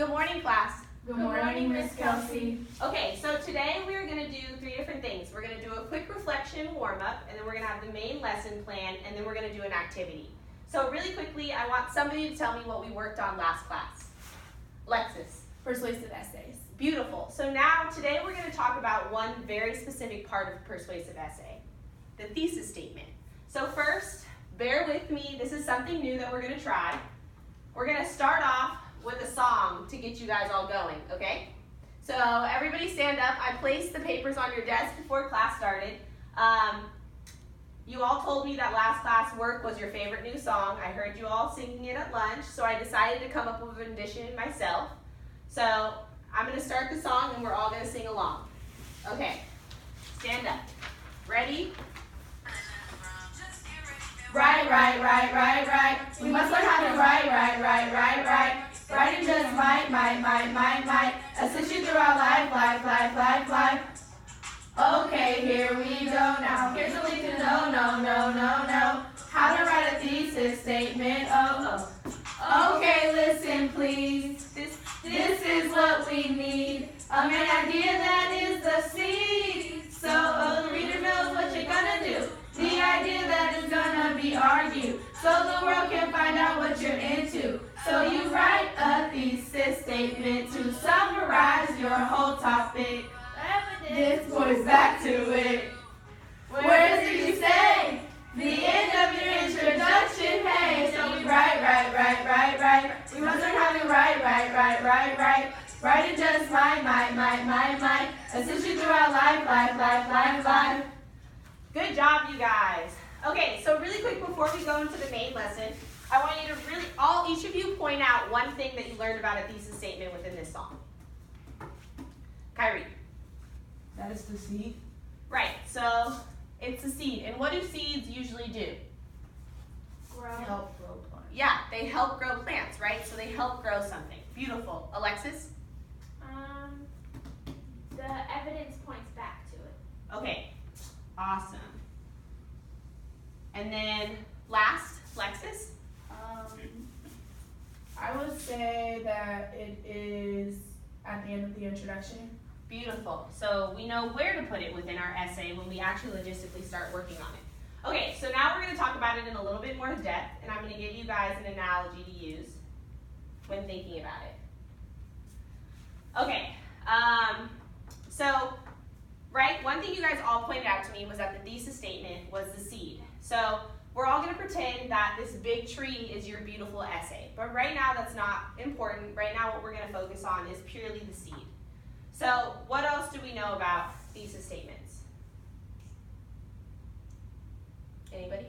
Good morning, class. Good morning, Miss Kelsey. Okay, so today we are going to do 3 different things. We're going to do a quick reflection warm-up, and then we're going to have the main lesson plan, and then we're going to do an activity. So really quickly, I want somebody to tell me what we worked on last class. Alexis. Persuasive essays. Beautiful. So now, today we're going to talk about one very specific part of a persuasive essay, the thesis statement. So first, bear with me. This is something new that we're going to try. We're going to start off with a song to get you guys all going, okay? So everybody stand up. I placed the papers on your desk before class started. You all told me that last class work was your favorite new song. I heard you all singing it at lunch, so I decided to come up with a rendition myself. So I'm going to start the song and we're all going to sing along. Okay, stand up. Ready? Right. We must learn how to right. Right and just might. Assist you through our life. Okay, here we go now. Here's a link to no. How to write a thesis statement. Oh. Okay, listen please. This is what we need. A main idea that is the seed. So the reader knows what you're gonna do. The idea that is gonna be argued. So the world can find out what you're into. So you write a thesis statement to summarize your whole topic. This boys back to it. Where did you say? The end of your introduction, hey. So we write. We must learn how to write. Write and just might. Assist you through our life. Good job, you guys. Okay, so really quick before we go into the main lesson, I want you to each of you point out one thing that you learned about a thesis statement within this song. Kyrie. That is the seed. Right, so it's a seed. And what do seeds usually do? Help grow plants. Yeah, they help grow plants, right? So they help grow something. Beautiful. Alexis? The evidence points back to it. Okay, awesome. And then last, Lexis? I would say that it is at the end of the introduction. Beautiful. So we know where to put it within our essay when we actually logistically start working on it. Okay, so now we're going to talk about it in a little bit more depth, and I'm going to give you guys an analogy to use when thinking about it. Okay, one thing you guys all pointed out to me was that the thesis statement was the seed. So we're all going to pretend that this big tree is your beautiful essay, but right now that's not important. Right now what we're going to focus on is purely the seed. So what else do we know about thesis statements? Anybody?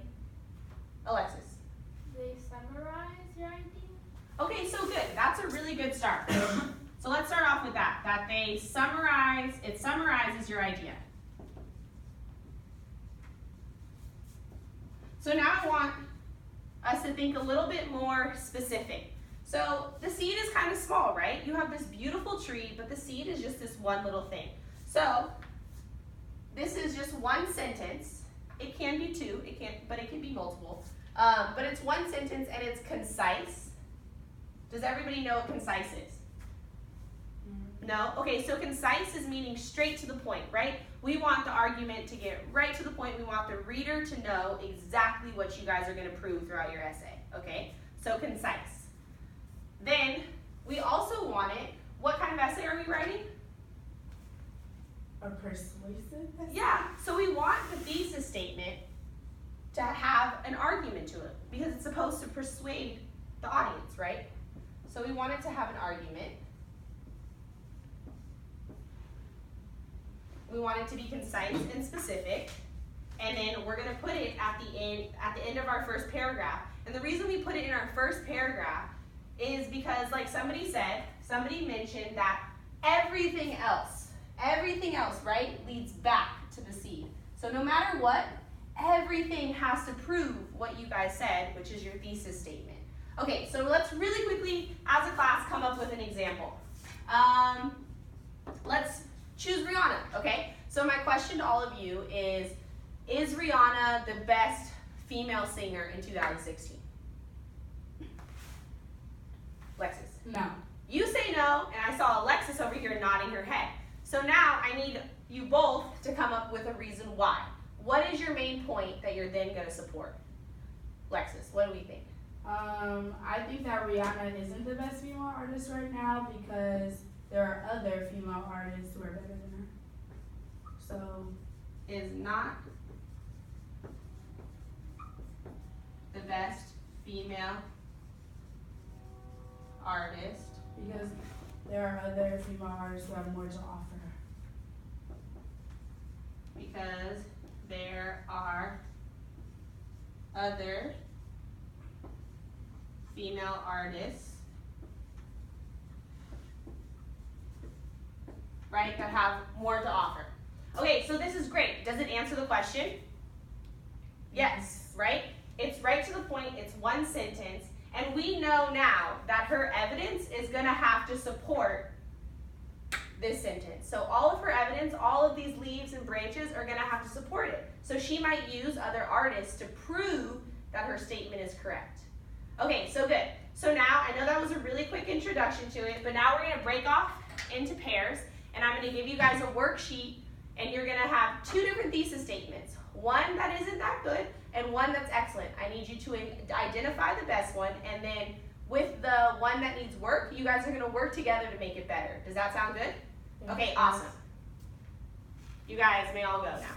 Alexis? They summarize your idea? Okay, so good. That's a really good start. So let's start off with that they summarize, it summarizes your idea. So now I want us to think a little bit more specific. So the seed is kind of small, right? You have this beautiful tree, but the seed is just this one little thing. So this is just one sentence. It can be 2, but it can be multiple. But it's one sentence and it's concise. Does everybody know what concise is? No? Okay, so concise is meaning straight to the point, right? We want the argument to get right to the point. We want the reader to know exactly what you guys are going to prove throughout your essay, okay? So concise. Then we also want it, what kind of essay are we writing? A persuasive essay? Yeah, so we want the thesis statement to have an argument to it because it's supposed to persuade the audience, right? So we want it to have an argument. We want it to be concise and specific, and then we're going to put it at the end of our first paragraph. And the reason we put it in our first paragraph is because, like somebody mentioned that everything else, right, leads back to the seed. So no matter what, everything has to prove what you guys said, which is your thesis statement. Okay, so let's really quickly, as a class, come up with an example. Let's choose Rihanna, okay? So my question to all of you is Rihanna the best female singer in 2016? Lexis? No. You say no, no, and I saw Alexis over here nodding her head. So now I need you both to come up with a reason why. What is your main point that you're then going to support? Alexis, what do we think? I think that Rihanna isn't the best female artist right now because there are other female artists who are better than her. So, Is not the best female artist because there are other female artists who have more to offer. because there are other female artists, right, that have more to offer. Okay, so this is great. Does it answer the question? Yes, right? It's right to the point, it's one sentence, and we know now that her evidence is going to have to support this sentence. So all of her evidence, all of these leaves and branches are going to have to support it. So she might use other artists to prove that her statement is correct. Okay, so good. So now, I know that was a really quick introduction to it, but now we're going to break off into pairs, and I'm going to give you guys a worksheet, and you're going to have two different thesis statements. One that isn't that good, and one that's excellent. I need you to identify the best one, and then with the one that needs work, you guys are going to work together to make it better. Does that sound good? Okay, awesome. You guys may all go now.